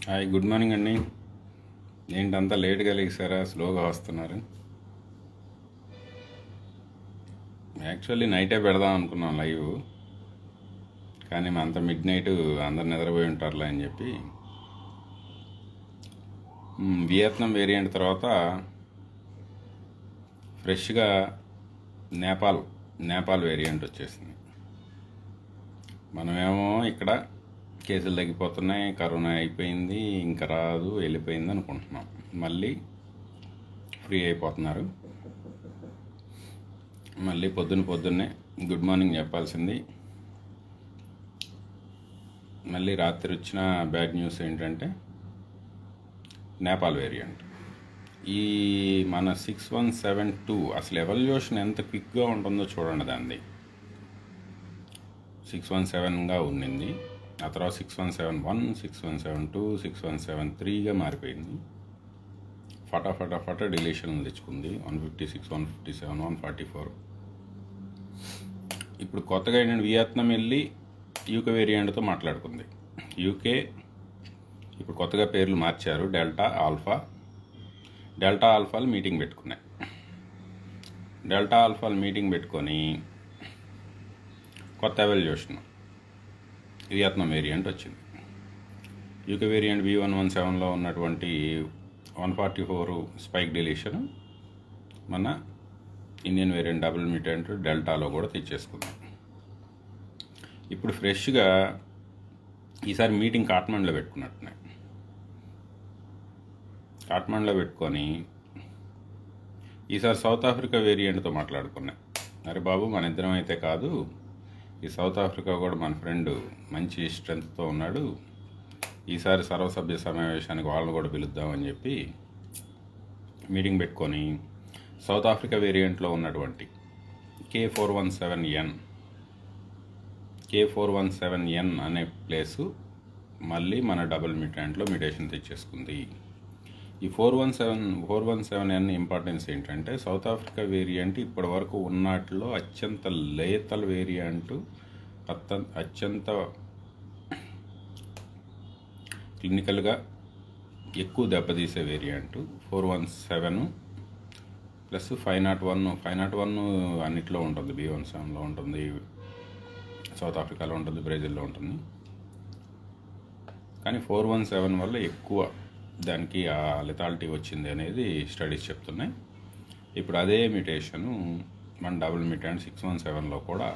Hi, good morning అండి. ఏంటంతా లేట్గా లేచారా, స్లోగా వస్తున్నారు? యాక్చువల్లీ నైటే పెడదాం అనుకున్నాం లైవ్, కానీ మా అంత మిడ్ నైట్ అందరు నిద్రపోయి ఉంటారులే అని చెప్పి వియత్నాం వేరియంట్ తర్వాత ఫ్రెష్గా నేపాల్ వేరియంట్ వచ్చేసింది. మనమేమో ఇక్కడ కేసులు తగ్గిపోతున్నాయి, కరోనా అయిపోయింది, ఇంకా రాదు, వెళ్ళిపోయింది అనుకుంటున్నాం. మళ్ళీ ఫ్రీ అయిపోతున్నారు. మళ్ళీ పొద్దున్నే గుడ్ మార్నింగ్ చెప్పాల్సింది. మళ్ళీ రాత్రి వచ్చిన బ్యాడ్ న్యూస్ ఏంటంటే నేపాల్ వేరియంట్. ఈ మన 6172 అసలు ఎవల్యూషన్ ఎంత క్విక్గా ఉంటుందో చూడండి. దాన్ని 617గా ఉండింది, ఆ తర్వాత 6171, 6172, 6173గా మారిపోయింది. ఫటా డిలీషన్లు తెచ్చుకుంది. 156, 157, 144. ఇప్పుడు కొత్తగా ఏంటంటే వియత్నాం వెళ్ళి యూకే వేరియంట్తో మాట్లాడుకుంది. యూకే ఇప్పుడు కొత్తగా పేర్లు మార్చారు. డెల్టా ఆల్ఫాలు మీటింగ్ పెట్టుకున్నాయి. డెల్టా ఆల్ఫాలు మీటింగ్ పెట్టుకొని కొత్త ఎవల్యూషన్ వియత్నాం వేరియంట్ వచ్చింది. యూకే వేరియంట్ B117లో ఉన్నటువంటి 144 స్పైక్ డిలీషన్ మన ఇండియన్ వేరియంట్ డబుల్ మ్యూటెంట్ డెల్టాలో కూడా తెచ్చేసుకుందాం. ఇప్పుడు ఫ్రెష్గా ఈసారి మీటింగ్ కాట్మండ్లో పెట్టుకున్నట్టున్నాయి. కాట్మండ్లో పెట్టుకొని ఈసారి సౌత్ ఆఫ్రికా వేరియంట్తో మాట్లాడుకున్నాయి. అరే బాబు, మన ఇద్దరం అయితే కాదు, ఈ సౌత్ ఆఫ్రికా కూడా మన ఫ్రెండ్ మంచి స్ట్రెంగ్త్తో ఉన్నాడు, ఈసారి సర్వసభ్య సమావేశానికి వాళ్ళని కూడా పిలుద్దామని చెప్పి మీటింగ్ పెట్టుకొని సౌత్ ఆఫ్రికా వేరియంట్లో ఉన్నటువంటి K417N అనే ప్లేసు మళ్ళీ మన డబుల్ మ్యూటెంట్లో మ్యూటేషన్ తెచ్చేసుకుంది. ఈ 417N ఇంపార్టెన్స్ ఏంటంటే సౌత్ ఆఫ్రికా వేరియంట్ ఇప్పటి వరకు ఉన్నట్లో అత్యంత లేతల్ వేరియంట్, అత్యంత క్లినికల్గా ఎక్కువ దెబ్బతీసే వేరియంట్ 417 ప్లస్ 501 అన్నిట్లో ఉంటుంది. B17లో ఉంటుంది, సౌత్ ఆఫ్రికాలో ఉంటుంది, బ్రెజిల్లో ఉంటుంది. కానీ 417 వల్ల ఎక్కువ దానికి ఆ లెథాలిటీ వచ్చింది అనేది స్టడీస్ చెప్తున్నాయి. ఇప్పుడు అదే మ్యూటేషను మన డబుల్ మ్యూటెంట్ 617లో కూడా,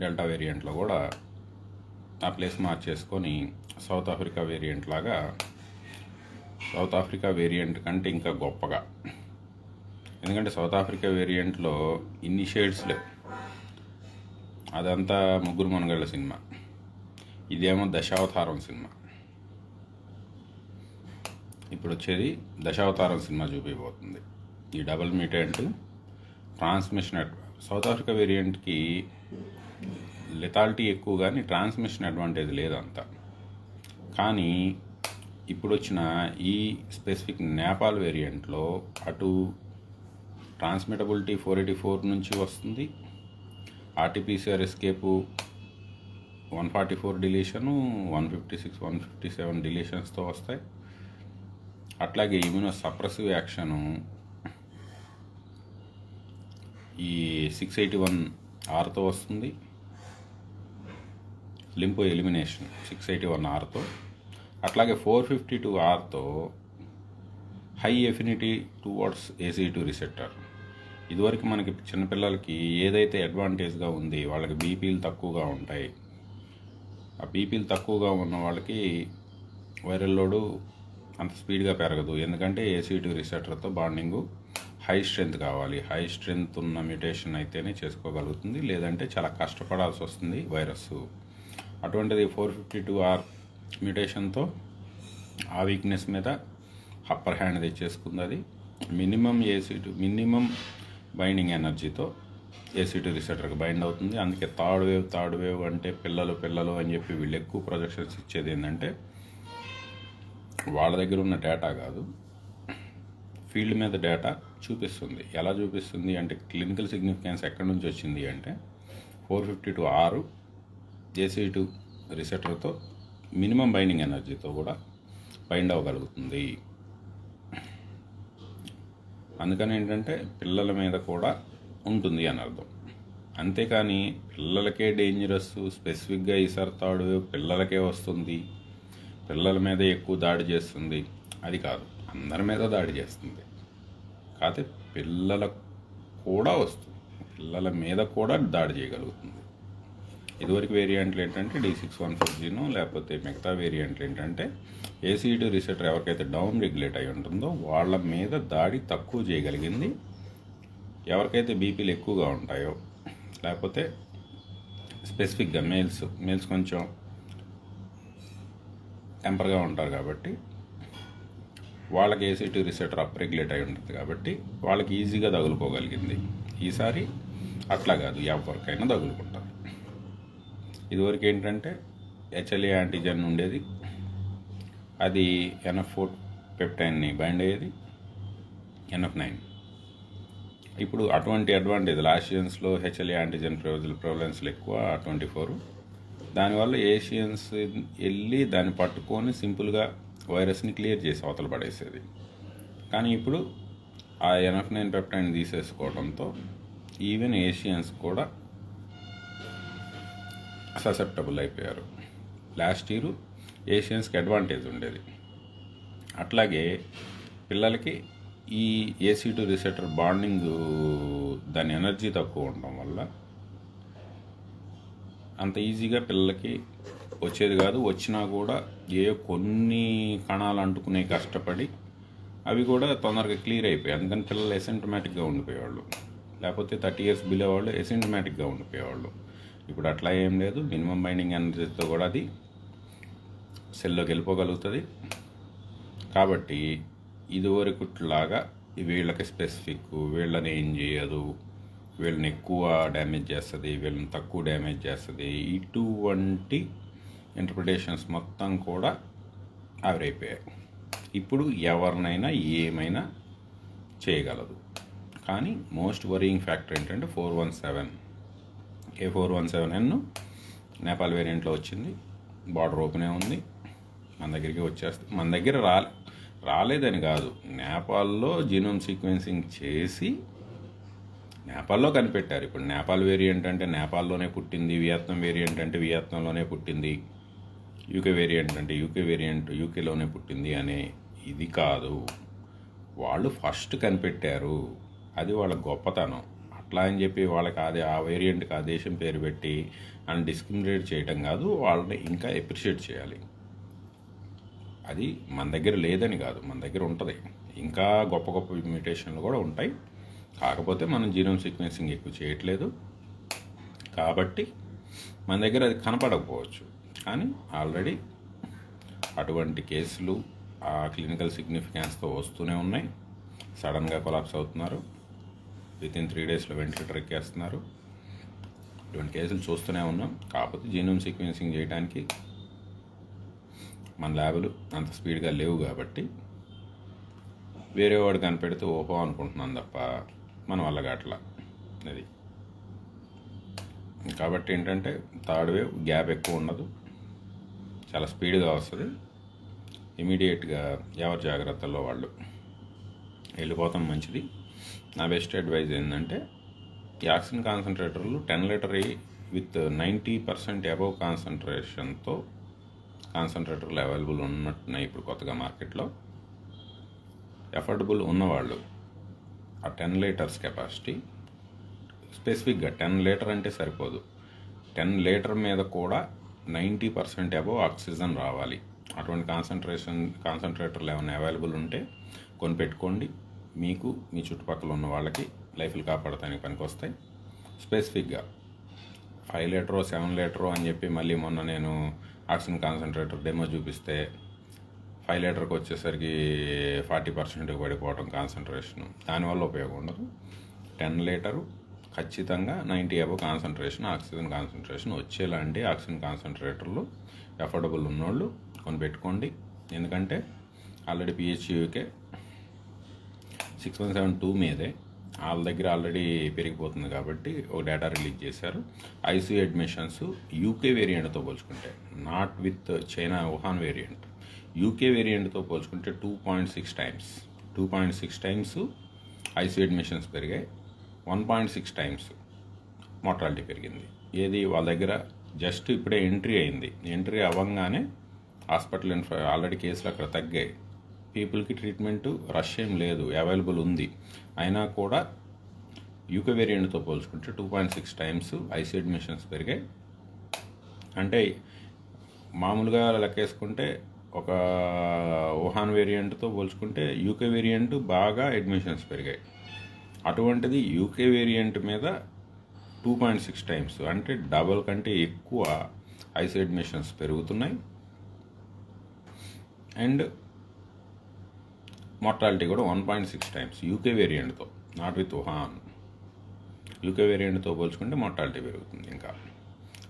డెల్టా వేరియంట్లో కూడా ఆ ప్లేస్ మార్చేసుకొని సౌత్ ఆఫ్రికా వేరియంట్ లాగా, సౌత్ ఆఫ్రికా వేరియంట్ కంటే ఇంకా గొప్పగా, ఎందుకంటే సౌత్ ఆఫ్రికా వేరియంట్లో ఇన్ని షేడ్స్ లేవు, అదంతా ముగ్గురు మనగళ్ళ సినిమా, ఇదేమో దశావతారం సినిమా. ఇప్పుడు వచ్చేది దశావతారం సినిమా చూపిపోతుంది. ఈ double mutant transmission South Africa వేరియంట్కి లెథాలిటీ ఎక్కువ, కానీ ట్రాన్స్మిషన్ అడ్వాంటేజ్ లేదంతా. కానీ ఇప్పుడు వచ్చిన ఈ స్పెసిఫిక్ నేపాల్ వేరియంట్లో అటు ట్రాన్స్మిటబిలిటీ 484 నుంచి వస్తుంది, ఆర్టీపీసీఆర్ ఎస్కేపు 144 డిలీషను, 156, 157 డిలీషన్స్తో వస్తాయి. అట్లాగే ఇమ్యూనో సప్రెసివ్ యాక్షను ఈ 681Rతో వస్తుంది, లింపో ఎలిమినేషన్ 681Rతో, అట్లాగే 452Rతో high affinity towards ACE2 receptor. ఇదివరకు మనకి చిన్నపిల్లలకి ఏదైతే అడ్వాంటేజ్గా ఉంది, వాళ్ళకి బీపీలు తక్కువగా ఉంటాయి, ఆ బీపీలు తక్కువగా ఉన్న వాళ్ళకి వైరల్ లోడు అంత స్పీడ్గా పెరగదు, ఎందుకంటే ACE2 రిసెప్టర్తో బాండింగు హై స్ట్రెంత్ కావాలి. హై స్ట్రెంత్ ఉన్న మ్యూటేషన్ అయితేనే చేసుకోగలుగుతుంది, లేదంటే చాలా కష్టపడాల్సి వస్తుంది వైరస్. అటువంటిది 452R మ్యూటేషన్తో ఆ వీక్నెస్ మీద అప్పర్ హ్యాండ్ తెచ్చేసుకుంది. అది మినిమం బైండింగ్ ఎనర్జీతో ACE2 రిసెప్టర్కి బైండ్ అవుతుంది. అందుకే థర్డ్ వేవ్ అంటే పిల్లలు అని చెప్పి వీళ్ళు ఎక్కువ ప్రొజెక్షన్స్ ఇచ్చేది ఏంటంటే వాళ్ళ దగ్గర ఉన్న డేటా కాదు, ఫీల్డ్ మీద డేటా చూపిస్తుంది. ఎలా చూపిస్తుంది అంటే క్లినికల్ సిగ్నిఫికెన్స్ ఎక్కడి నుంచి వచ్చింది అంటే 452R ACE2 రిసెప్టర్తో మినిమం బైండింగ్ ఎనర్జీతో కూడా బైండ్ అవ్వగలుగుతుంది. అందుకని ఏంటంటే పిల్లల మీద కూడా ఉంటుంది అని అర్థం. అంతేకాని పిల్లలకే డేంజరస్, స్పెసిఫిక్గా ఈసారి థర్డ్ వేవ్ పిల్లలకే వస్తుంది, పిల్లల మీద ఎక్కువ దాడి చేస్తుంది, అది కాదు, అందరి మీద దాడి చేస్తుంది. కాకపోతే పిల్లలకు కూడా వస్తుంది, పిల్లల మీద కూడా దాడి చేయగలుగుతుంది. ఇదివరకు వేరియంట్లు ఏంటంటే D614Gను, లేకపోతే మిగతా వేరియంట్లు ఏంటంటే ACE2 రిసెప్టర్ ఎవరికైతే డౌన్ రెగ్యులేట్ అయి ఉంటుందో వాళ్ళ మీద దాడి తక్కువ చేయగలిగింది. ఎవరికైతే బీపీలు ఎక్కువగా ఉంటాయో, లేకపోతే స్పెసిఫిక్గా మేల్స్ కొంచెం టెంపర్గా ఉంటారు కాబట్టి వాళ్ళకి ACE2 రిసెప్టర్ అప్ రెగ్యులేట్ అయి ఉంటుంది కాబట్టి వాళ్ళకి ఈజీగా తగులుకోగలిగింది. ఈసారి అట్లా కాదు, ఎవరికైనా తగులుకుంటారు. ఇదివరకు ఏంటంటే HLA యాంటీజెన్ ఉండేది, అది NF4 పెప్టైన్ని బైండ్ అయ్యేది, NF9. ఇప్పుడు అటువంటి అడ్వాంటేజ్ లాస్ట్ ఇయర్స్లో HLA యాంటీజెన్ ప్రివలెన్స్లు ఎక్కువ 24. దానివల్ల ఏషియన్స్ వెళ్ళి దాన్ని పట్టుకొని సింపుల్గా వైరస్ని క్లియర్ చేసి అవతల పడేసేది. కానీ ఇప్పుడు ఆ NF9 పెప్టైన్ తీసేసుకోవడంతో ఈవెన్ ఏషియన్స్ కూడా ససెప్టబుల్ అయిపోయారు. లాస్ట్ ఇయర్ ఏషియన్స్కి అడ్వాంటేజ్ ఉండేది. అట్లాగే పిల్లలకి ఈ ACE2 రిసెప్టర్ బాండింగ్ దాని ఎనర్జీ తక్కువ ఉండడం వల్ల అంత ఈజీగా పిల్లలకి వచ్చేది కాదు. వచ్చినా కూడా కొన్ని కణాలు అంటుకునే కష్టపడి అవి కూడా తొందరగా క్లియర్ అయిపోయాయి. అందుకని పిల్లలు ఎసింటమాటిక్గా ఉండిపోయేవాళ్ళు, లేకపోతే 30 years బిలో వాళ్ళు ఎసింటమాటిక్గా ఉండిపోయేవాళ్ళు. ఇప్పుడు అట్లా ఏం లేదు, మినిమం బైండింగ్ ఎనర్జీతో కూడా అది సెల్లోకి వెళ్ళిపోగలుగుతుంది. కాబట్టి ఇదివరకులాగా వీళ్ళకి స్పెసిఫిక్, వీళ్ళని ఏం చేయదు, వీళ్ళని ఎక్కువ డ్యామేజ్ చేస్తుంది, వీళ్ళని తక్కువ డ్యామేజ్ చేస్తుంది, ఇటువంటి ఇంటర్ప్రిటేషన్స్ మొత్తం కూడా ఆవిరైపోయాయి. ఇప్పుడు ఎవరినైనా ఏమైనా చేయగలదు. కానీ మోస్ట్ వరింగ్ ఫ్యాక్టర్ ఏంటంటే 417 A417N నేపాల్ వేరియంట్లో వచ్చింది. బార్డర్ ఓపెనే ఉంది, మన దగ్గరికి వచ్చేస్తుంది. మన దగ్గర రాలేదని కాదు, నేపాల్లో జీనోమ్ సీక్వెన్సింగ్ చేసి నేపాల్లో కనిపెట్టారు. ఇప్పుడు నేపాల్ వేరియంట్ అంటే నేపాల్లోనే పుట్టింది, వియత్నాం వేరియంట్ అంటే వియత్నాంలోనే పుట్టింది, యూకే వేరియంట్ అంటే యూకే వేరియంట్ యూకేలోనే పుట్టింది అనే ఇది కాదు. వాళ్ళు ఫస్ట్ కనిపెట్టారు, అది వాళ్ళ గొప్పతనం. అట్లా అని చెప్పి వాళ్ళకి ఆ వేరియంట్కి ఆ దేశం పేరు పెట్టి అని డిస్క్రిమినేట్ చేయటం కాదు, వాళ్ళని ఇంకా ఎప్రిషియేట్ చేయాలి. అది మన దగ్గర లేదని కాదు, మన దగ్గర ఉంటుంది. ఇంకా గొప్ప గొప్ప మ్యూటేషన్లు కూడా ఉంటాయి. కాకపోతే మనం జీనోమ్ సీక్వెన్సింగ్ ఎక్కువ చేయట్లేదు కాబట్టి మన దగ్గర అది కనపడకపోవచ్చు. కానీ ఆల్రెడీ అటువంటి కేసులు ఆ క్లినికల్ సిగ్నిఫికెన్స్తో వస్తూనే ఉన్నాయి. సడన్గా కొలాప్స్ అవుతున్నారు, వితిన్ 3 daysలో వెంటిలేటర్ ఎక్కేస్తున్నారు. ఇటువంటి కేసులు చూస్తూనే ఉన్నాం. కాకపోతే జీనోమ్ సీక్వెన్సింగ్ చేయడానికి మన ల్యాబులు అంత స్పీడ్గా లేవు కాబట్టి వేరే వాడు కనిపెడితే ఓహో అనుకుంటున్నాను తప్ప మన వల్ల కావట్లా. అది కాబట్టి ఏంటంటే థర్డ్ వేవ్ గ్యాప్ ఎక్కువ ఉండదు, చాలా స్పీడ్గా వస్తుంది. ఇమీడియట్గా ఎవరి జాగ్రత్తల్లో వాళ్ళు వెళ్ళిపోతాం మంచిది. నా బెస్ట్ అడ్వైజ్ ఏంటంటే ఈ ఆక్సిజన్ కాన్సన్ట్రేటర్లు 10 లీటర్ విత్ 90% అబవ్ కాన్సన్ట్రేషన్తో కాన్సన్ట్రేటర్లు అవైలబుల్ ఉన్నట్టున్నాయి ఇప్పుడు కొత్తగా మార్కెట్లో. అఫోర్డబుల్ ఉన్నవాళ్ళు ఆ 10 liters కెపాసిటీ, స్పెసిఫిక్గా 10 లీటర్ అంటే సరిపోదు, 10 లీటర్ మీద కూడా 90% అబవ్ ఆక్సిజన్ రావాలి. అటువంటి కాన్సన్ట్రేటర్లు ఏమైనా అవైలబుల్ ఉంటే కొనిపెట్టుకోండి. మీకు మీ చుట్టుపక్కల ఉన్న వాళ్ళకి లైఫ్లు కాపాడటానికి పనికి వస్తాయి. స్పెసిఫిక్గా 5 లీటర్ 7 లీటర్ అని చెప్పి మళ్ళీ మొన్న నేను ఆక్సిజన్ కాన్సన్ట్రేటర్ డెమో చూపిస్తే 5 లీటర్కి వచ్చేసరికి 40% పడిపోవడం కాన్సన్ట్రేషను, దానివల్ల ఉపయోగం ఉండదు. 10 లీటరు ఖచ్చితంగా 90 అబవ్ కాన్సన్ట్రేషన్ ఆక్సిజన్ కాన్సన్ట్రేషన్ వచ్చేలాంటి ఆక్సిజన్ కాన్సన్ట్రేటర్లు అఫోర్డబుల్ ఉన్నోళ్ళు కొనిపెట్టుకోండి. ఎందుకంటే ఆల్రెడీ PHUK 6172 మీదే వాళ్ళ దగ్గర ఆల్రెడీ పెరిగిపోతుంది కాబట్టి ఒక డేటా రిలీజ్ చేశారు. ఐసీయూ అడ్మిషన్స్ యూకే వేరియంట్తో పోల్చుకుంటే, not with China Wuhan variant, UK వేరియంట్తో పోల్చుకుంటే 2.6 టైమ్స్ 2.6 టైమ్స్ ఐసీయూ అడ్మిషన్స్ పెరిగాయి. 1.6 టైమ్స్ మోర్టాలిటీ పెరిగింది. ఏది వాళ్ళ దగ్గర జస్ట్ ఇప్పుడే ఎంట్రీ అయింది. ఎంట్రీ అవ్వగానే హాస్పిటల్ ఆల్రెడీ కేసులు అక్కడ తగ్గాయి. పీపుల్కి ట్రీట్మెంట్ రష్ ఏం లేదు, అవైలబుల్ ఉంది. అయినా కూడా యూకే వేరియంట్తో పోల్చుకుంటే 2.6 టైమ్స్ ఐసీయూ అడ్మిషన్స్ పెరిగాయి. అంటే మామూలుగా లెక్కేసుకుంటే ఒక వుహాన్ వేరియంట్తో పోల్చుకుంటే యూకే వేరియంట్ బాగా అడ్మిషన్స్ పెరిగాయి. అటువంటిది యూకే వేరియంట్ మీద 2.6 టైమ్స్ అంటే డబల్ కంటే ఎక్కువ ఐసీయూ అడ్మిషన్స్ పెరుగుతున్నాయి. అండ్ మోర్టాలిటీ కూడా 1.6 టైమ్స్ యూకే వేరియంట్తో, నాట్ విత్ వుహాన్. యూకే వేరియంట్తో పోల్చుకుంటే మోర్టాలిటీ పెరుగుతుంది ఇంకా.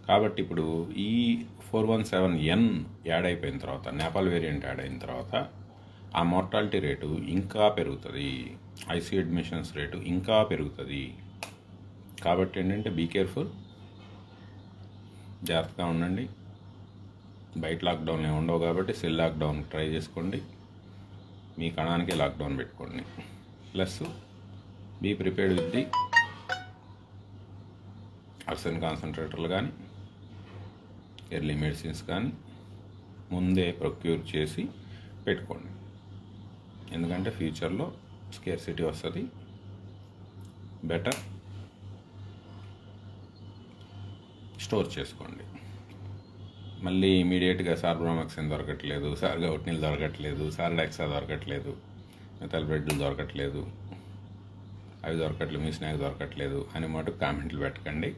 కాబట్టి ఇప్పుడు ఈ 417N యాడ్ అయిపోయిన తర్వాత, నేపాల్ వేరియంట్ యాడ్ అయిన తర్వాత ఆ మోర్టాలిటీ రేటు ఇంకా పెరుగుతుంది, ఐసీయూ అడ్మిషన్స్ రేటు ఇంకా పెరుగుతుంది. కాబట్టి ఏంటంటే బీ కేర్ఫుల్, జాగ్రత్తగా ఉండండి. బయట లాక్డౌన్లు ఉండవు కాబట్టి సెల్ లాక్డౌన్ ట్రై చేసుకోండి. మీ కణానికే లాక్డౌన్ పెట్టుకోండి. Plus be prepared with the oxygen కాన్సన్ట్రేటర్లు కానీ ఎర్లీ మెడిసిన్స్ కానీ ముందే ప్రొక్యూర్ చేసి పెట్టుకోండి. ఎందుకంటే ఫ్యూచర్లో స్కేర్సిటీ వస్తుంది. బెటర్ స్టోర్ చేసుకోండి. మళ్ళీ ఇమీడియట్గా సార్బ్రోమాక్సిన్ దొరకట్లేదు, సార్గౌట్నిల్ దొరకట్లేదు, సార్డాక్సా దొరకట్లేదు, మెథాల్బ్రెడ్లు దొరకట్లేదు, అవి దొరకట్లేదు, మీ స్నాక్ దొరకట్లేదు అని మటుకు కామెంట్లు పెట్టకండి.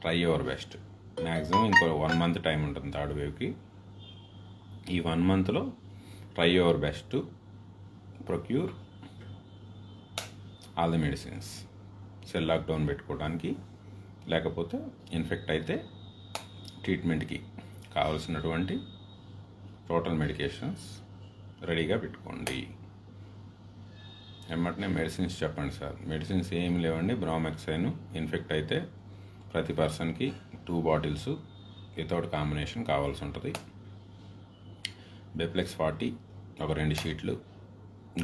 Try your best. మ్యాక్సిమం ఇంకో 1 మంత్ టైం ఉంటుంది థర్డ్ వేవ్కి. ఈ 1 మంత్లో try your best to procure all the medicines. Cell lockdown పెట్టుకోవడానికి, లేకపోతే ఇన్ఫెక్ట్ అయితే ట్రీట్మెంట్కి కావాల్సినటువంటి టోటల్ మెడికేషన్స్ రెడీగా పెట్టుకోండి. వెంటనే మెడిసిన్స్ చెప్పండి సార్. మెడిసిన్స్ ఏమి లేవండి. బ్రోమెక్సైన్ ఇన్ఫెక్ట్ అయితే ప్రతి పర్సన్కి 2 బాటిల్స్ వితౌట్ కాంబినేషన్ కావాల్సి ఉంటుంది. బెప్లెక్స్ 40 ఒక 2 షీట్లు,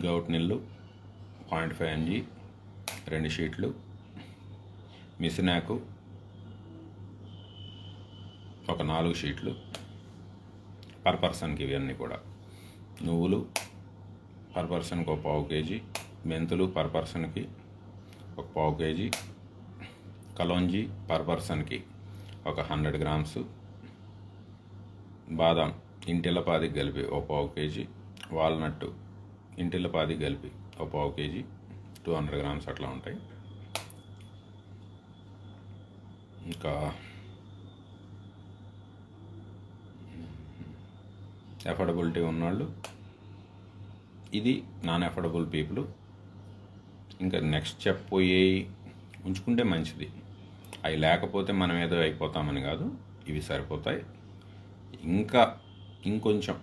గౌట్నిల్ 0.5 mg 2 షీట్లు, మిసినాకు ఒక 4 షీట్లు పర్ పర్సన్కి. ఇవన్నీ కూడా నువ్వులు పర్ పర్సన్కి ఒక 1/2 kg, మెంతులు పర్ పర్సన్కి ఒక 1/2 kg, కలోంజీ పర్ పర్సన్కి ఒక 100 grams, బాదం ఇంటిల్లపాది కలిపి ఒక 1/2 kg, వాల్నట్ ఇంటిల్లపాది కలిపి ఒక 1/2 kg, 200 grams అట్లా ఉంటాయి. ఇంకా ఎఫోర్డబిలిటీ ఉన్నవాళ్ళు, ఇది నాన్ ఎఫోర్డబుల్ పీపుల్ ఇంకా నెక్స్ట్ చెప్పబోయే ఉంచుకుంటే మంచిది. అవి లేకపోతే మనం ఏదో అయిపోతామని కాదు, ఇవి సరిపోతాయి. ఇంకా ఇంకొంచెం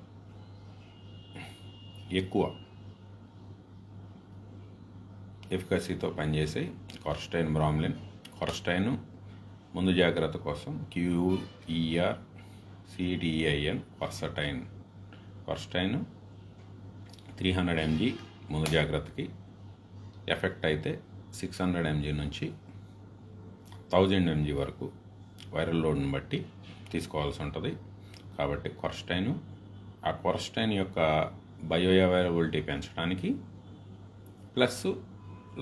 ఎక్కువ ఎఫికసీతో పనిచేసే కొర్స్టైన్, బ్రామ్లిన్. కొర్స్టైన్ ముందు జాగ్రత్త కోసం QERCTEIN కొర్స్టైన్ 300 mg ముందు జాగ్రత్తకి. ఎఫెక్ట్ అయితే 600 mg నుంచి 1000 mg వరకు వైరల్ లోడ్ని బట్టి తీసుకోవాల్సి ఉంటుంది. కాబట్టి కొర్స్టైన్, ఆ కొర్స్టైన్ యొక్క బయో అవైలబిలిటీ పెంచడానికి, ప్లస్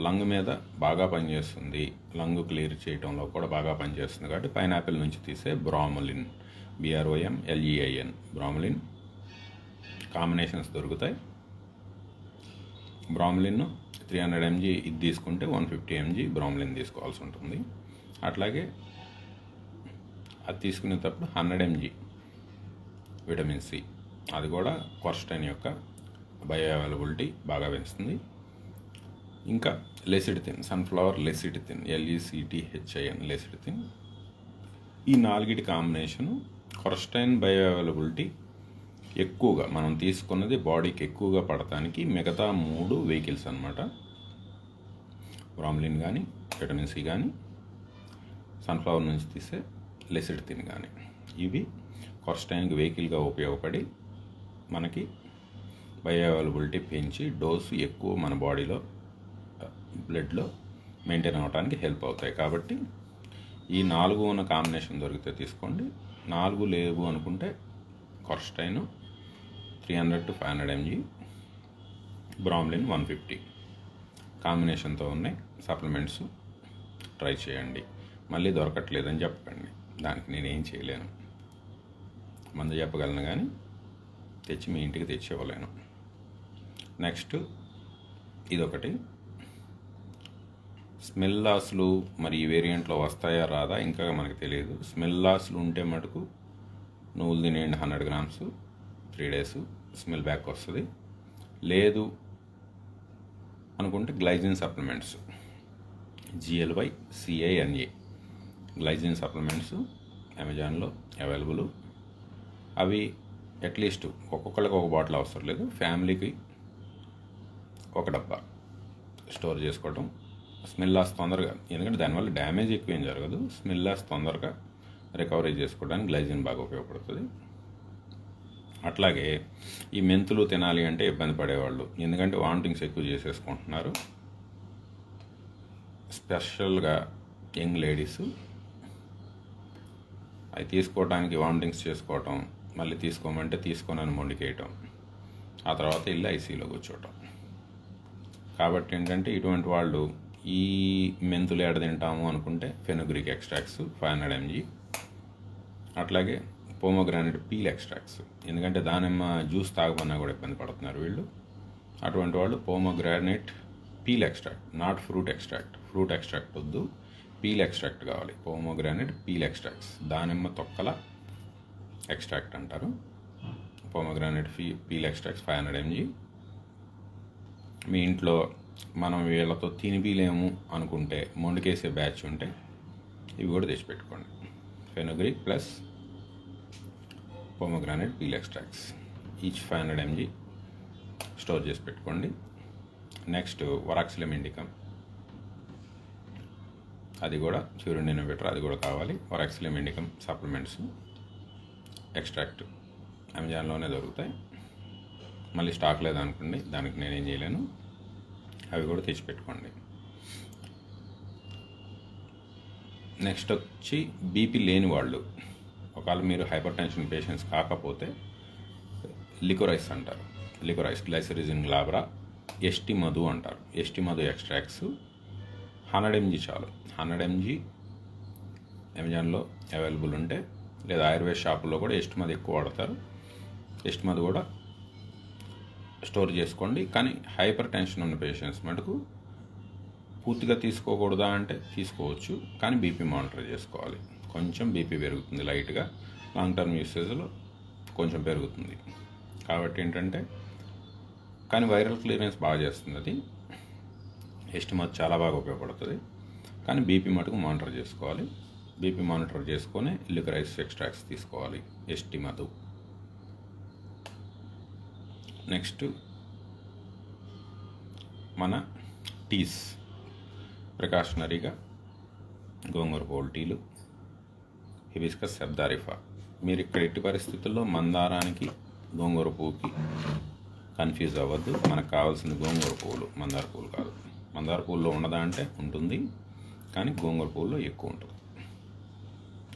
లంగ్ మీద బాగా పనిచేస్తుంది, లంగ్ క్లియర్ చేయడంలో కూడా బాగా పనిచేస్తుంది. కాబట్టి పైనాపిల్ నుంచి తీసే బ్రాములిన్, BROMLEIN బ్రాములిన్ కాంబినేషన్స్ దొరుకుతాయి. బ్రాములిన్ 300 mg ఇది తీసుకుంటే 150 mg బ్రాములిన్ తీసుకోవాల్సి ఉంటుంది. అట్లాగే అది తీసుకునేటప్పుడు 100 mg విటమిన్ సి, అది కూడా కొర్స్టైన్ యొక్క బయో అవైలబిలిటీ బాగా పెంచుతుంది. ఇంకా లెసిటిథిన్, సన్ఫ్లవర్ లెసిటిథిన్, LECTHIN లెసిటిథిన్. ఈ 4 కాంబినేషను కొర్స్టైన్ బయో అవైలబిలిటీ ఎక్కువగా మనం తీసుకున్నది బాడీకి ఎక్కువగా పడటానికి మిగతా 3 వెహికల్స్ అనమాట. బ్రామ్లిన్ కానీ, విటమిన్ సి కానీ, సన్ఫ్లవర్ నుంచి తీసే లెసిటిన్ కానీ, ఇవి కొర్స్టైన్కి వెహికల్గా ఉపయోగపడి మనకి బయోఅవైలబిలిటీ పెంచి డోసు ఎక్కువ మన బాడీలో బ్లడ్లో మెయింటైన్ అవ్వడానికి హెల్ప్ అవుతాయి. కాబట్టి ఈ 4 ఉన్న కాంబినేషన్ దొరికితే తీసుకోండి. 4 లేవు అనుకుంటే కొర్స్టైన్ 300 to 500 mg, బ్రామ్లిన్ 150 కాంబినేషన్తో ఉన్నాయి సప్లిమెంట్స్ ట్రై చేయండి. మళ్ళీ దొరకట్లేదని చెప్పకండి, దానికి నేనేం చేయలేను. మందు చెప్పగలను కానీ తెచ్చి మీ ఇంటికి తెచ్చి ఇవ్వలేను. నెక్స్ట్ ఇదొకటి, స్మెల్ లాస్లు మరి ఈ వేరియంట్లో వస్తాయా రాదా ఇంకా మనకు తెలియదు. స్మెల్ లాస్లు ఉంటే మటుకు నువ్వులు తినేయండి 100 grams 3 days, స్మెల్ బ్యాక్ వస్తుంది. లేదు అనుకుంటే గ్లైజిన్ సప్లిమెంట్స్, GLYCINA గ్లైజిన్ సప్లిమెంట్స్ అమెజాన్లో అవైలబుల్. అవి అట్లీస్ట్ ఒక్కొక్కరికి ఒక బాటిల్ అవసరం లేదు, ఫ్యామిలీకి ఒక డబ్బా స్టోర్ చేసుకోవడం. స్మెల్ లాస్ తొందరగా, ఎందుకంటే దానివల్ల డ్యామేజ్ ఎక్కువ ఏం జరగదు, స్మెల్ లాస్ తొందరగా రికవరీ చేసుకోవడానికి గ్లైజిన్ బాగా ఉపయోగపడుతుంది. అట్లాగే ఈ మెంతులు తినాలి అంటే ఇబ్బంది పడేవాళ్ళు, ఎందుకంటే వామిటింగ్స్ ఎక్కువ చేసేసుకుంటున్నారు, స్పెషల్గా యంగ్ లేడీస్ అవి తీసుకోవడానికి వామిటింగ్స్ చేసుకోవటం, మళ్ళీ తీసుకోమంటే తీసుకోనని మొండికేయటం, ఆ తర్వాత వెళ్ళి ఐసీలో కూర్చోవటం. కాబట్టి ఏంటంటే ఇటువంటి వాళ్ళు ఈ మెంతులు ఏడ తింటాము అనుకుంటే ఫెనుగ్రిక్ ఎక్స్ట్రాక్ట్స్ 500 mg, అట్లాగే పోమోగ్రానైట్ పీల్ ఎక్స్ట్రాక్ట్స్, ఎందుకంటే దానిమ్మ జ్యూస్ తాగమన్నా కూడా ఇబ్బంది పడుతున్నారు వీళ్ళు. అటువంటి వాళ్ళు pomegranate peel extract, not fruit extract. Fruit extract వద్దు, పీల్ ఎక్స్ట్రాక్ట్ కావాలి. పోమోగ్రానైట్ పీల్ ఎక్స్ట్రాక్ట్స్, దానిమ్మ తొక్కల ఎక్స్ట్రాక్ట్ అంటారు. Pomegranate peel extracts 500 mg. మీ ఇంట్లో మనం వీళ్ళతో తినిపిలేము అనుకుంటే మొండికేసే బ్యాచ్ ఉంటే ఇవి కూడా తెచ్చిపెట్టుకోండి. Fenugreek plus pomegranate peel extracts each 500 mg store చేసి పెట్టుకోండి. నెక్స్ట్ వరాక్సిలం ఇండికమ్, అది కూడా చ్యూరిన్ ఇన్నోవేటర్, అది కూడా కావాలి. వరాక్సిలం ఇండికమ్ సప్లిమెంట్స్ ఎక్స్ట్రాక్ట్ అమెజాన్లోనే దొరుకుతాయి. మళ్ళీ స్టాక్ లేదనుకోండి, దానికి నేనేం చేయలేను, అవి కూడా తెచ్చిపెట్టుకోండి. నెక్స్ట్ వచ్చి బీపీ లేని వాళ్ళు, ఒకవేళ మీరు హైపర్ టెన్షన్ పేషెంట్స్ కాకపోతే లికోరైస్ అంటారు, లికోరైస్ గ్లైసరిజిన్ గ్లాబ్రా, ఎస్టి మధు అంటారు. ఎస్టి మధు ఎక్స్ట్రాక్ట్స్ 100 mg చాలు. 100 mg అమెజాన్లో అవైలబుల్ ఉంటే, లేదా ఆయుర్వేద షాపుల్లో కూడా ఎస్టి మధు ఎక్కువ వాడతారు, ఎస్టి మధు కూడా స్టోర్ చేసుకోండి. కానీ హైపర్ టెన్షన్ ఉన్న పేషెంట్స్ మటుకు పూర్తిగా తీసుకోకూడదా అంటే తీసుకోవచ్చు, కానీ బీపీ మానిటర్ చేసుకోవాలి. కొంచెం బీపీ పెరుగుతుంది లైట్గా, లాంగ్ టర్మ్ యూసేజ్లో కొంచెం పెరుగుతుంది. కాబట్టి ఏంటంటే, కానీ వైరల్ క్లియరెన్స్ బాగా చేస్తుంది అది. ఎస్టి మధు చాలా బాగా ఉపయోగపడుతుంది, కానీ బీపీ మటుకు మానిటర్ చేసుకోవాలి. బీపీ మానిటర్ చేసుకొని లికరైస్ ఎక్స్ట్రాక్ట్స్ తీసుకోవాలి, ఎస్టి మధు. నెక్స్ట్ మన టీస్, ప్రికాషనరీగా గోంగూర పువ్వుల టీలు, హిబిస్కస్ సెబ్దారిఫా. మీరు ఇక్కడ ఎట్టి పరిస్థితుల్లో మందారానికి గోంగూర పువ్వుకి కన్ఫ్యూజ్ అవ్వద్దు. మనకు కావాల్సింది గోంగూర పువ్వులు, మందార పువ్వులు కాదు. మందార పువ్వుల్లో ఉండదా అంటే ఉంటుంది, కానీ గోంగూర పువ్వుల్లో ఎక్కువ ఉంటుంది.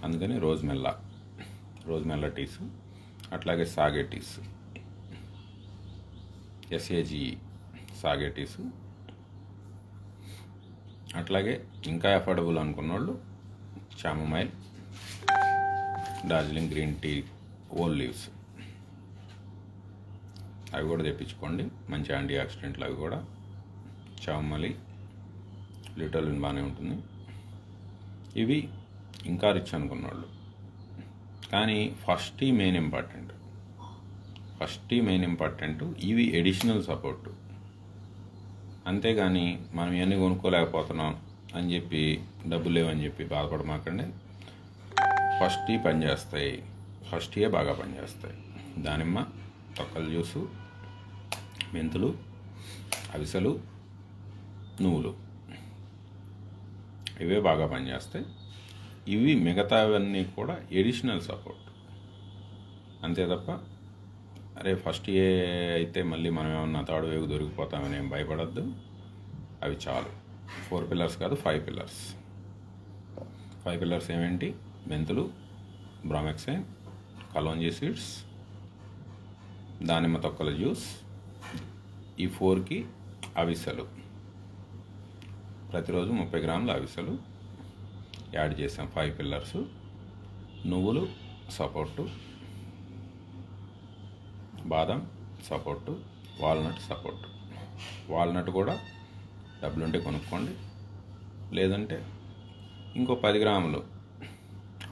అందుకని రోజ్మెల్లా టీస్, అట్లాగే సాగే టీస్, SAGE సాగే టీస్. అట్లాగే ఇంకా అఫోర్డబుల్ అనుకున్న వాళ్ళు chamomile, Darjeeling green tea, whole leaves, అవి కూడా తెప్పించుకోండి. మంచి యాంటీ ఆక్సిడెంట్లు అవి కూడా. చామలి, లిటోలిన్ బాగానే ఉంటుంది. ఇవి ఇంకా రిచ్ అనుకున్న వాళ్ళు. కానీ ఫస్ట్ మెయిన్ ఇంపార్టెంట్ ఇవి ఎడిషనల్ సపోర్ట్. అంతేగాని మనం ఇవన్నీ కొనుక్కోలేకపోతున్నాం అని చెప్పి, డబ్బులు లేవని చెప్పి బాధపడమాకండి. ఫస్ట్ పనిచేస్తాయి, ఫస్టే బాగా పనిచేస్తాయి. దానిమ్మ తొక్కల జ్యూసు, మెంతులు, అవిసెలు, నువ్వులు, ఇవే బాగా పనిచేస్తాయి. ఇవి మిగతావన్నీ కూడా ఎడిషనల్ సపోర్ట్ అంతే తప్ప అరే ఫస్ట్ ఏ అయితే మళ్ళీ మనం ఏమన్నా థర్డ్ వేవ్ దొరికిపోతామని ఏం భయపడద్దు. అవి చాలు. 4 పిల్లర్స్ కాదు, 5 పిల్లర్స్. 5 పిల్లర్స్ ఏమేంటి? మెంతులు, బ్రామెక్సైన్, కలోంజీ సీడ్స్, దానిమ్మ తొక్కల జ్యూస్. ఈ 4కి అవిసెలు, ప్రతిరోజు 30 గ్రాముల అవిసెలు యాడ్ చేసాం. 5 పిల్లర్స్. నువ్వులు సపోర్టు, బాదం సపోర్టు, వాల్నట్ సపోర్టు. వాల్నట్ కూడా డబ్బులుంటే కొనుక్కోండి, లేదంటే ఇంకో 10 గ్రాములు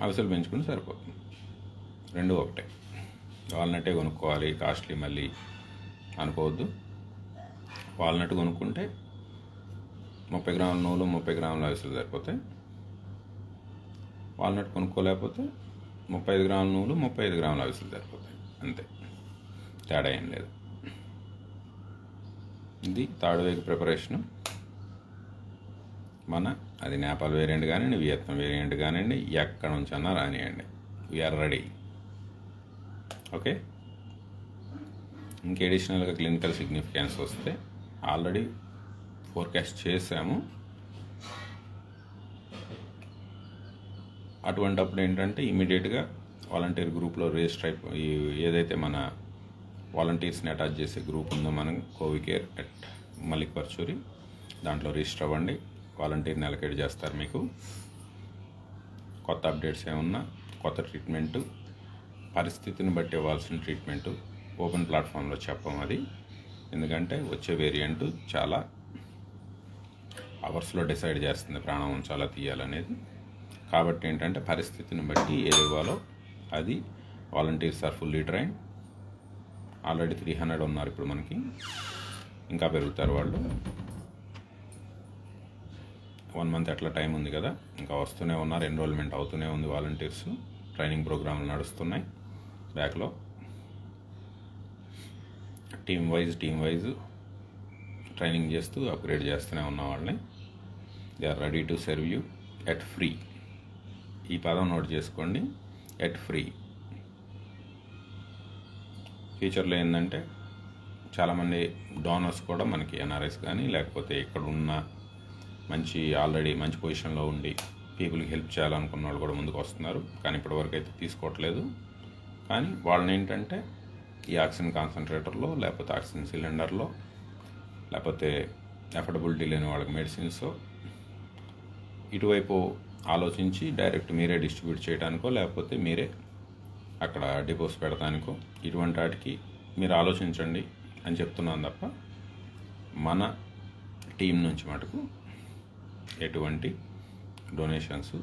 అవిసెలు పెంచుకుని సరిపోతుంది. 2 ఒకటే. వాల్నట్టే కొనుక్కోవాలి, కాస్ట్లీ మళ్ళీ అనుకోవద్దు. వాల్నట్ కొనుక్కుంటే 30 గ్రాముల నువ్వులు, 30 గ్రాముల అవిసెలు సరిపోతాయి. వాల్నట్ కొనుక్కోలేకపోతే 35 గ్రాముల నువ్వులు, 35 గ్రాముల అవిసెలు సరిపోతాయి. అంతే, తేడా ఏం లేదు. ఇది థర్డ్ వేవ్ ప్రిపరేషను. అది నేపాల్ వేరియంట్ కానివ్వండి, వియత్నాం వేరియంట్ కానివ్వండి, ఎక్కడ నుంచి అన్నా రానియండి, వీఆర్ రెడీ. ఓకే. ఇంక ఎడిషనల్గా క్లినికల్ సిగ్నిఫికెన్స్ వస్తే ఆల్రెడీ ఫోర్కాస్ట్ చేసాము. అటువంటప్పుడు ఏంటంటే ఇమీడియట్గా వాలంటీర్ గ్రూప్లో రిజిస్టర్ అయిపోయి, ఏదైతే మన వాలంటీర్స్ని అటాచ్ చేసే గ్రూప్ ఉందో మనం కోవికేర్ అట్ మలిక్ పర్చూరి, దాంట్లో రిజిస్టర్ అవ్వండి. వాలంటీర్ని అలొకేట్ చేస్తారు మీకు. కొత్త అప్డేట్స్ ఏమన్నా, కొత్త ట్రీట్మెంటు, పరిస్థితిని బట్టి ఇవ్వాల్సిన ట్రీట్మెంటు ఓపెన్ ప్లాట్ఫామ్లో చెప్పం అది. ఎందుకంటే వచ్చే వేరియంట్ చాలా అవర్స్లో డిసైడ్ చేస్తుంది ప్రాణం ఉంచాలా తీయాలనేది. కాబట్టి ఏంటంటే పరిస్థితిని బట్టి ఏది ఇవ్వాలో అది. Volunteers are fully train. Already 300 ఉన్నారు ఇప్పుడు మనకి, ఇంకా పెరుగుతారు వాళ్ళు. 1 మంత్ ఎట్లా టైం ఉంది కదా, ఇంకా వస్తూనే ఉన్నారు. ఎన్రోల్మెంట్ అవుతూనే ఉంది. వాలంటీర్స్ ట్రైనింగ్ ప్రోగ్రాంలు నడుస్తున్నాయి బ్యాక్లో. టీమ్ వైజ్ ట్రైనింగ్ చేస్తూ అప్గ్రేడ్ చేస్తూనే ఉన్న వాళ్ళని. They are ready to serve you at free. ఈ పదం నోట్ చేసుకోండి, ఎట్ ఫ్రీ. ఫ్యూచర్లో ఏంటంటే చాలామంది డోనర్స్ కూడా మనకి ఎన్ఆర్ఎస్ కానీ లేకపోతే ఇక్కడ ఉన్న ఆల్రెడీ మంచి పొజిషన్లో ఉండి పీపుల్కి హెల్ప్ చేయాలనుకున్న వాళ్ళు కూడా ముందుకు వస్తున్నారు. కానీ ఇప్పటివరకు అయితే తీసుకోవట్లేదు. కానీ వాళ్ళని ఏంటంటే ఈ ఆక్సిజన్ కాన్సన్ట్రేటర్లో, లేకపోతే ఆక్సిజన్ సిలిండర్లో, లేకపోతే అఫోర్డబిలిటీ లేని వాళ్ళకి మెడిసిన్స్ ఇటువైపు ఆలోచించి డైరెక్ట్ మీరే డిస్ట్రిబ్యూట్ చేయడానికో, లేకపోతే మీరే అక్కడ డిపోస్ పెడతానికో, ఇటువంటి వాటికి మీరు ఆలోచించండి అని చెప్తున్నాను తప్ప మన టీం నుంచి మటుకు ఎటువంటి డొనేషన్స్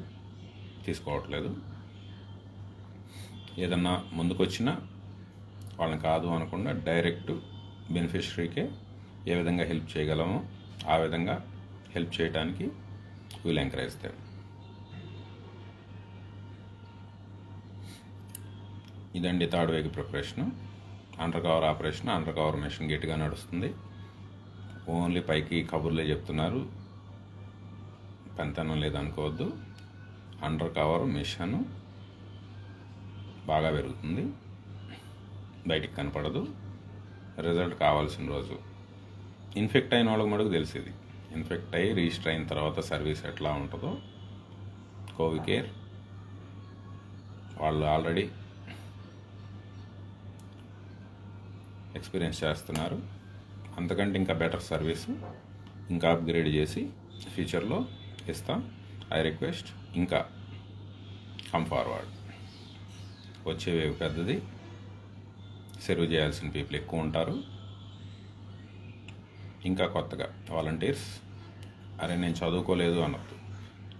తీసుకోవట్లేదు. ఏదన్నా ముందుకొచ్చినా వాళ్ళని కాదు అనకుండా డైరెక్ట్ బెనిఫిషరీకే ఏ విధంగా హెల్ప్ చేయగలమో ఆ విధంగా హెల్ప్ చేయడానికి వీల్ ఎంకరేజ్ దెమ్. ఇదండి third wave preparation. Under cover operation, under cover mission గట్టిగా నడుస్తుంది. ఓన్లీ పైకి కబుర్లే చెప్తున్నారు, పనితనం లేదనుకోవద్దు. అండర్ కవర్ మిషన్ బాగా పెరుగుతుంది, బయటికి కనపడదు. రిజల్ట్ కావాల్సిన రోజు ఇన్ఫెక్ట్ అయిన వాళ్ళకి మటుకు తెలిసింది. ఇన్ఫెక్ట్ అయ్యి రిజిస్టర్ అయిన తర్వాత సర్వీస్ ఎట్లా ఉంటుందో కోవికేర్ వాళ్ళు ఆల్రెడీ ఎక్స్పీరియన్స్ చేస్తున్నారు. అంతకంటే ఇంకా బెటర్ సర్వీసు ఇంకా అప్గ్రేడ్ చేసి ఫ్యూచర్లో ఇస్తాం. ఐ రిక్వెస్ట్ ఇంకా కమ్ ఫార్వర్డ్. వచ్చే వేవ్ పెద్దది, సర్వ్ చేయాల్సిన పీపుల్ ఎక్కువ ఉంటారు. ఇంకా కొత్తగా వాలంటీర్స్ అరే నేను చదువుకోలేదు అనొద్దు.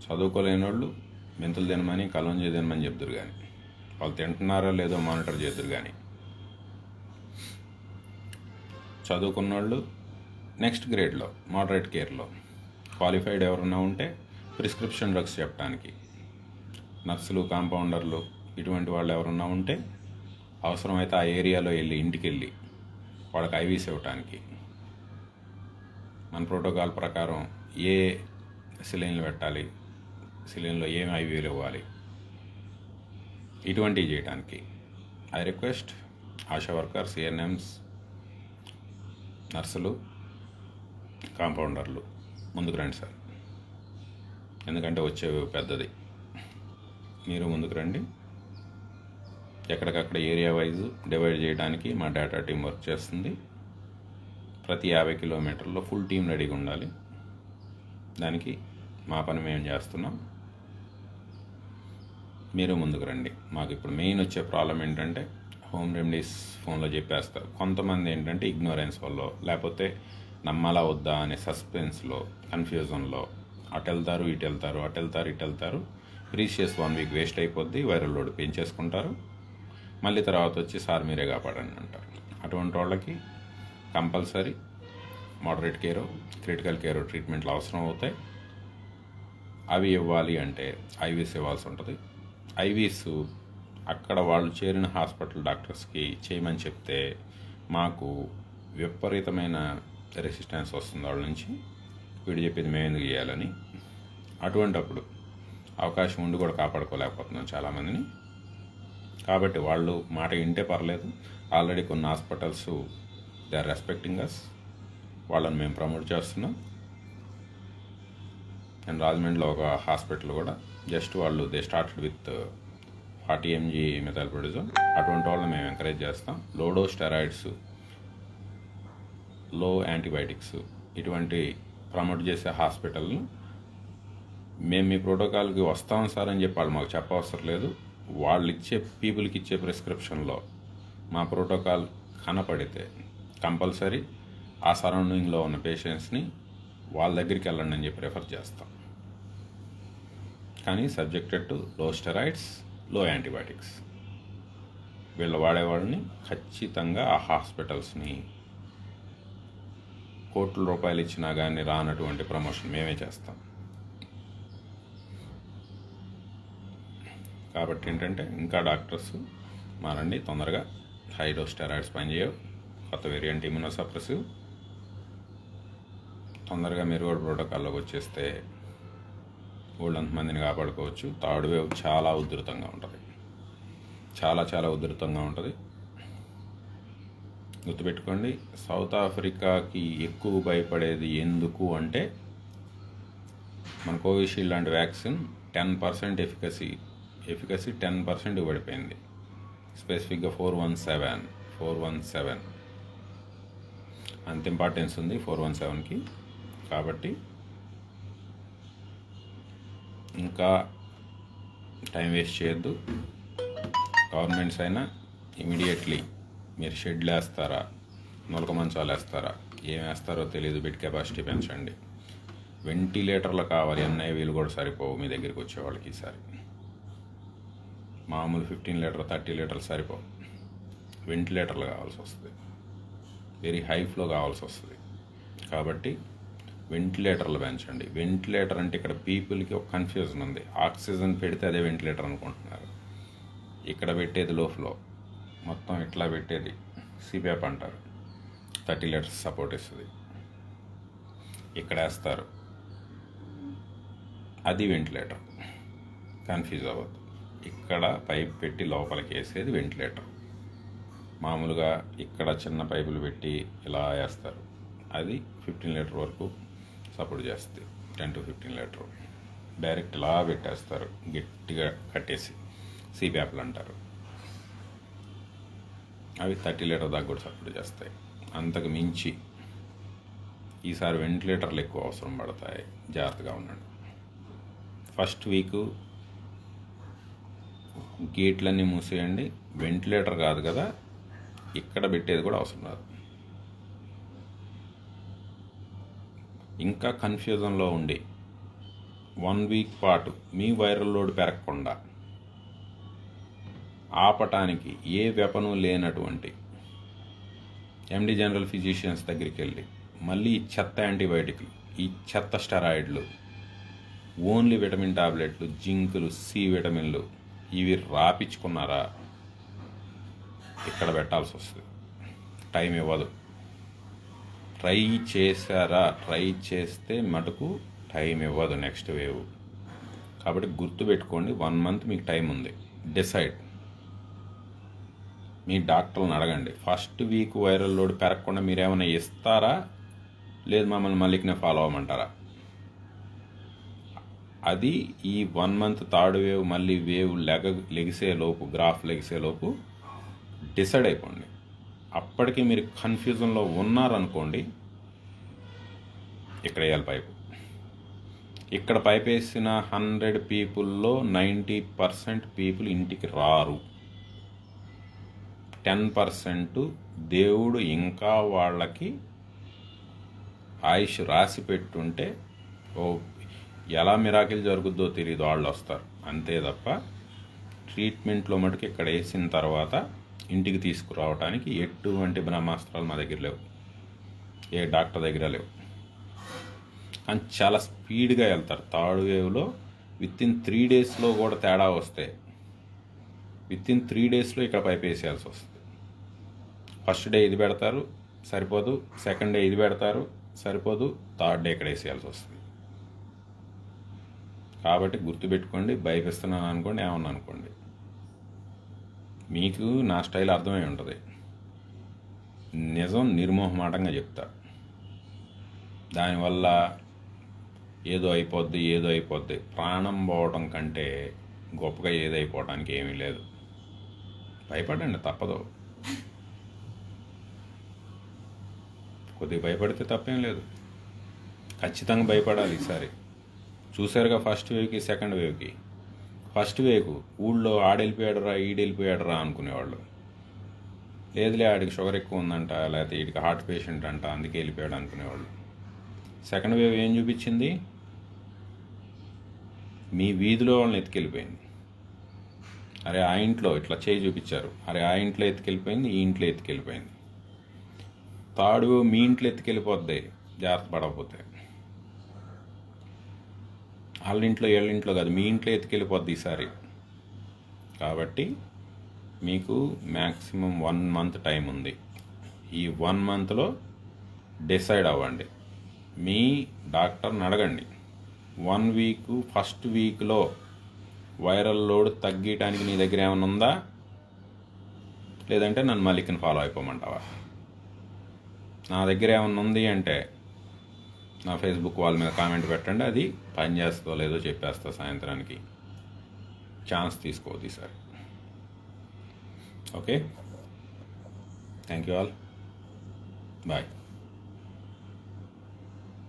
చదువుకోలేని వాళ్ళు మెంతులు తినమని, కలోంజీ తినమని చెప్తురు, కానీ వాళ్ళు తింటున్నారో లేదో మానిటర్ చేద్దరు. కానీ చదువుకున్న వాళ్ళు నెక్స్ట్ గ్రేడ్లో మోడరేట్ కేర్లో క్వాలిఫైడ్ ఎవరన్నా ఉంటే ప్రిస్క్రిప్షన్ డ్రగ్స్ చెప్పడానికి, నర్సులు, కాంపౌండర్లు ఇటువంటి వాళ్ళు ఎవరన్నా ఉంటే అవసరమైతే ఆ ఏరియాలో వెళ్ళి ఇంటికి వెళ్ళి వాళ్ళకి ఐవీస్ ఇవ్వటానికి మన ప్రోటోకాల్ ప్రకారం ఏ సిలైన్లు పెట్టాలి, సిలిండర్లో ఏం ఐవీలు ఇవ్వాలి, ఇటువంటివి చేయడానికి I request ASHA workers, ANMs, నర్సులు, కాంపౌండర్లు ముందుకు రండి సార్. ఎందుకంటే వచ్చే పెద్దది. మీరు ముందుకు రండి. ఎక్కడికక్కడ ఏరియా వైజ్ డివైడ్ చేయడానికి మా డేటా టీం వర్క్ చేస్తుంది. ప్రతి 50 కిలోమీటర్లో ఫుల్ టీం రెడీగా ఉండాలి. దానికి మా పని మేము చేస్తున్నాం. మీరు ముందుకు రండి. మాకు ఇప్పుడు మెయిన్ వచ్చే ప్రాబ్లం ఏంటంటే హోమ్ రెమెడీస్ ఫోన్లో చెప్పేస్తారు. కొంతమంది ఏంటంటే ఇగ్నోరెన్స్ వల్ల, లేకపోతే నమ్మాలా వద్దా అనే సస్పెన్స్లో, కన్ఫ్యూజన్లో అటు వెళ్తారు, ఇటు వెళ్తారు, అటు వెళ్తారు, ఇటు వెళ్తారు. ప్రీషియస్ 1 వీక్ వేస్ట్ అయిపోద్ది. వైరల్ లోడ్ పెంచేసుకుంటారు. మళ్ళీ తర్వాత వచ్చి సార్ మీరే కాపాడండి అంటారు. అటువంటి వాళ్ళకి compulsory moderate care, critical care ట్రీట్మెంట్లు అవసరం అవుతాయి. అవి ఇవ్వాలి అంటే ఐవీస్ ఇవ్వాల్సి ఉంటుంది. ఐవీస్ అక్కడ వాళ్ళు చేరిన హాస్పిటల్ డాక్టర్స్కి చేయమని చెప్తే మాకు విపరీతమైన రెసిస్టెన్స్ వస్తుంది వాళ్ళ నుంచి. వీడు చెప్పింది మేము ఎందుకు చేయాలని. అటువంటప్పుడు అవకాశం ఉండి కూడా కాపాడుకోలేకపోతున్నాం చాలామందిని. కాబట్టి వాళ్ళు మాట వింటే పర్లేదు. ఆల్రెడీ కొన్ని హాస్పిటల్స్ దే ఆర్ రెస్పెక్టింగ్ అస్. వాళ్ళని మేము ప్రమోట్ చేస్తున్నాం. అండ్ రాజమండ్రిలో ఒక హాస్పిటల్ కూడా జస్ట్ వాళ్ళు దే స్టార్టెడ్ విత్ 40 mg మెథాల్ప్రోడిజోన్. అటువంటి వాళ్ళని మేము ఎంకరేజ్ చేస్తాం. లో డోస్ స్టెరాయిడ్స్, లో యాంటీబయాటిక్స్ ఇటువంటి ప్రమోట్ చేసే హాస్పిటల్ను మేము మీ ప్రోటోకాల్కి వస్తాం సార్ అని చెప్పి వాళ్ళు మాకు చెప్పవసరం లేదు. వాళ్ళు ఇచ్చే పీపుల్కి ఇచ్చే ప్రిస్క్రిప్షన్లో మా ప్రోటోకాల్ కనపడితే కంపల్సరీ ఆ సరౌండింగ్లో ఉన్న పేషెంట్స్ని వాళ్ళ దగ్గరికి వెళ్ళండి అని చెప్పి రెఫర్ చేస్తాం. కానీ సబ్జెక్టెడ్ టు లో స్టెరాయిడ్స్, లో యాంటీబయాటిక్స్. వీళ్ళు వాడేవాళ్ళని ఖచ్చితంగా ఆ హాస్పిటల్స్ని కోట్ల రూపాయలు ఇచ్చినా కానీ రానటువంటి ప్రమోషన్ మేమే చేస్తాం. కాబట్టి ఏంటంటే ఇంకా డాక్టర్స్ మారండి తొందరగా. హై డోస్ స్టెరాయిడ్స్ పనిచేయవు. కొత్త వేరియంట్ ఇమ్యూనోసప్రెసివ్. తొందరగా మీరు కూడా ప్రోటోకాల్లోకి వచ్చేస్తే ఊళ్ళంతమందిని కాపాడుకోవచ్చు. థర్డ్ వేవ్ చాలా ఉధృతంగా ఉంటుంది. చాలా చాలా ఉధృతంగా ఉంటుంది. గుర్తుపెట్టుకోండి. సౌత్ ఆఫ్రికాకి ఎక్కువ భయపడేది ఎందుకు అంటే మన కోవిషీల్డ్ లాంటి వ్యాక్సిన్ 10% ఎఫికసీ 10% పడిపోయింది. స్పెసిఫిక్గా 417 అంత ఇంపార్టెన్స్ ఉంది 417కి. కాబట్టి ఇంకా టైం వేస్ట్ చేయొద్దు. గవర్నమెంట్స్ అయినా ఇమీడియట్లీ మీరు షెడ్లు వేస్తారా, నులక మంచాలు వేస్తారా, ఏం వేస్తారో తెలియదు, బెడ్ కెపాసిటీ పెంచండి. వెంటిలేటర్లు కావాలి. ఎన్ఐవీలు కూడా సరిపోవు మీ దగ్గరికి వచ్చేవాళ్ళకి. ఈసారి మామూలు 15 లీటర్ 30 లీటర్లు సరిపోవు. వెంటిలేటర్లు కావాల్సి వస్తుంది. వెరీ హై ఫ్లో కావాల్సి వస్తుంది. కాబట్టి వెంటిలేటర్లు పెంచండి. వెంటిలేటర్ అంటే ఇక్కడ పీపుల్కి ఒక కన్ఫ్యూజన్ ఉంది. ఆక్సిజన్ పెడితే అదే వెంటిలేటర్ అనుకుంటున్నారు. ఇక్కడ పెట్టేది లో ఫ్లో, మొత్తం ఇట్లా పెట్టేది సిప్యాప్ అంటారు. 30 లీటర్స్ సపోర్ట్ ఇస్తుంది. ఇక్కడ వేస్తారు, అది వెంటిలేటర్. కన్ఫ్యూజ్ అవ్వద్దు. ఇక్కడ పైప్ పెట్టి లోపలికి వేసేది వెంటిలేటర్. మామూలుగా ఇక్కడ చిన్న పైపులు పెట్టి ఇలా వేస్తారు. అది 15 లీటర్ వరకు సపోర్ట్ చేస్తుంది. 10 to 15 లీటర్ డైరెక్ట్ ఇలా పెట్టేస్తారు, గట్టిగా కట్టేసి. సిప్యాప్లు అంటారు. అవి 30 లీటర్ దాకా కూడా సపోర్ట్ చేస్తాయి. అంతకు మించి ఈసారి వెంటిలేటర్లు ఎక్కువ అవసరం పడతాయి. జాగ్రత్తగా ఉండండి. ఫస్ట్ వీక్ గేట్లన్నీ మూసేయండి. వెంటిలేటర్ కాదు కదా, ఇక్కడ పెట్టేది కూడా అవసరం రాదు. ఇంకా కన్ఫ్యూజన్లో ఉండి 1 వీక్ పాటు మీ వైరల్ లోడ్ పెరగకుండా ఆపటానికి ఏ వెపను లేనటువంటి ఎండి జనరల్ ఫిజిషియన్స్ దగ్గరికి వెళ్ళి మళ్ళీ ఈ చెత్త యాంటీబయాటిక్లు, ఈ చెత్త స్టెరాయిడ్లు, ఓన్లీ విటమిన్ టాబ్లెట్లు, జింకులు, సి విటమిన్లు ఇవి రాపించుకున్నారా ఇక్కడ పెట్టాల్సి వస్తుంది. టైం ఇవ్వదు. ట్రై చేశారా, ట్రై చేస్తే మటుకు టైం ఇవ్వదు నెక్స్ట్ వేవ్. కాబట్టి గుర్తుపెట్టుకోండి, 1 మంత్ మీకు టైం ఉంది. డిసైడ్. మీ డాక్టర్ని అడగండి. ఫస్ట్ వీక్ వైరల్ లోడ్ పెరగకుండా మీరేమైనా ఇస్తారా, లేదు మమ్మల్ని మళ్ళీనే ఫాలో అవ్వమంటారా? అది ఈ 1 మంత్ థర్డ్ వేవ్ మళ్ళీ వేవ్ లెగిసేలోపు, గ్రాఫ్ లెగిసేలోపు డిసైడ్ అయిపోండి. అప్పటికి మీరు కన్ఫ్యూజన్లో ఉన్నారనుకోండి, ఇక్కడ వేయాలి పైపు. ఇక్కడ పైప్ వేసిన 100 పీపుల్లో 90% పీపుల్ ఇంటికి రారు. 10% దేవుడు ఇంకా వాళ్ళకి ఆయుష్ రాసి పెట్టుంటే, ఎలా మిరాకిల్ జరుగుద్దో తెలియదు, వాళ్ళు వస్తారు అంతే తప్ప ట్రీట్మెంట్లో మటుకు ఇక్కడ వేసిన తర్వాత ఇంటికి తీసుకురావడానికి ఎటువంటి బ్రహ్మాస్త్రాలు మా దగ్గర లేవు, ఏ డాక్టర్ దగ్గర లేవు. కానీ చాలా స్పీడ్గా వెళ్తారు. థర్డ్ వేవ్లో వితిన్ 3 డేస్లో కూడా తేడా వస్తే వితిన్ 3 డేస్లో ఇక్కడ పైప్ వేసేయాల్సి వస్తుంది. ఫస్ట్ డే ఇది పెడతారు, సరిపోదు. సెకండ్ డే ఇది పెడతారు, సరిపోదు. థర్డ్ డే ఇక్కడ వేసేయాల్సి వస్తుంది. కాబట్టి గుర్తుపెట్టుకోండి, భయపిస్తున్నాను అనుకోండి, ఏమన్నా అనుకోండి, మీకు నా స్టైల్ అర్థమై ఉంటుంది. నిజం నిర్మోహమాటంగా చెప్తా. దానివల్ల ఏదో అయిపోద్ది ప్రాణం పోవడం కంటే గొప్పగా ఏదైపోవడానికి ఏమీ లేదు. భయపడండి, తప్పదు. కొద్దిగా భయపడితే తప్పేం లేదు. ఖచ్చితంగా భయపడాలి. ఈసారి చూసారుగా ఫస్ట్ వేవ్కి, సెకండ్ వేవ్కి. ఫస్ట్ వేవ్ ఊళ్ళో ఆడెళ్ళిపోయాడరా ఈడెళ్ళిపోయాడరా అనుకునేవాళ్ళు. లేదులే ఆడికి షుగర్ ఎక్కువ ఉందంట, లేకపోతే వీడికి హార్ట్ పేషెంట్ అంట, అందుకే వెళ్ళిపోయాడు అనుకునేవాళ్ళు. సెకండ్ వేవ్ ఏం చూపించింది? మీ వీధిలో వాళ్ళని ఎత్తుకెళ్ళిపోయింది. అరే ఆ ఇంట్లో ఇట్లా చేయి చూపించారు, అరే ఆ ఇంట్లో ఎత్తుకెళ్ళిపోయింది, ఈ ఇంట్లో ఎత్తుకెళ్ళిపోయింది. థర్డ్ వేవ్ మీ ఇంట్లో ఎత్తుకెళ్ళిపోద్ది జాగ్రత్త పడకపోతే. వాళ్ళ ఇంట్లో వీళ్ళ కాదు, మీ ఇంట్లో ఎత్తుకెళ్ళిపోద్ది ఈసారి. కాబట్టి మీకు మ్యాక్సిమం 1 మంత్ టైం ఉంది. ఈ 1 మంత్లో డిసైడ్ అవ్వండి. మీ డాక్టర్ని అడగండి, 1 వీక్ ఫస్ట్ వీక్లో వైరల్ లోడ్ తగ్గటానికి నీ దగ్గర ఏమైనా ఉందా, లేదంటే నన్ను మళ్ళీకి ఫాలో అయిపోమంటావా? నా దగ్గర ఏమైనా ఉంది అంటే నా ఫేస్బుక్ వాల్ మీద కామెంట్ పెట్టండి. అది పని చేస్తుందో లేదో చెప్పేస్తా సాయంత్రానికి. ఛాన్స్ తీసుకోవద్దు ఈసారి. Okay, thank you all, bye.